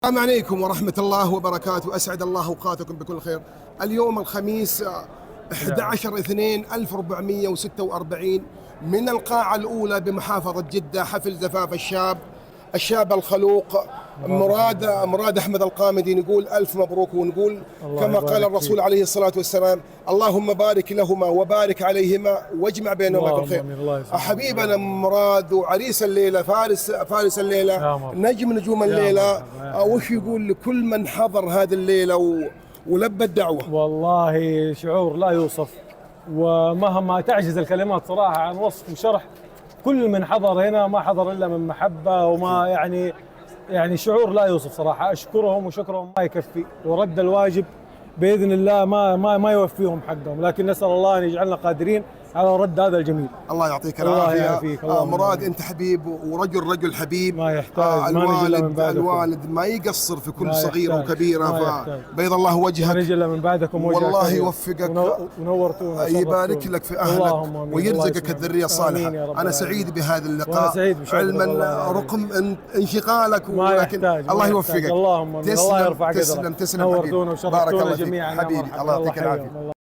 السلام عليكم ورحمة الله وبركاته، أسعد الله أوقاتكم بكل خير. اليوم الخميس 11/2/1446 من القاعة الأولى بمحافظة جدة، حفل زفاف الشاب الخلوق مراد أحمد القامدي. نقول ألف مبروك، ونقول كما قال الرسول فيك. عليه الصلاة والسلام: اللهم بارك لهما وبارك عليهما واجمع بينهما بالخير. حبيبنا مراد وعريس الليلة، فارس الليلة، نجم نجوم الليلة. وش يقول لكل من حضر هذه الليلة ولبى الدعوة؟ والله شعور لا يوصف، ومهما تعجز الكلمات صراحة عن وصف وشرح. كل من حضر هنا ما حضر إلا من محبة، وما يعني شعور لا يوصف صراحة. أشكرهم وشكرهم ما يكفي، ورد الواجب بإذن الله ما يوفيهم حقهم، لكن نسأل الله أن يجعلنا قادرين على رد هذا الجميل. الله يعطيك الله العافية. يعافيك. مراد أنت حبيب ورجل حبيب، ما يحتاج. الوالد ما يقصر في كل صغيرة وكبيرة، فبيض الله ما وجهك. نجي من بعدكم والله يوفقك ونورتونا، يبارك لك في أهلك ويرزقك الذرية الصالحة. أنا سعيد بهذا اللقاء، علما رقم انشغالك، ولكن الله يوفقك. اللهم الله يرفع قدرك. تسلم نورتونا بارك الله فيك جميعا حبيبي. الله يعطيك العافية.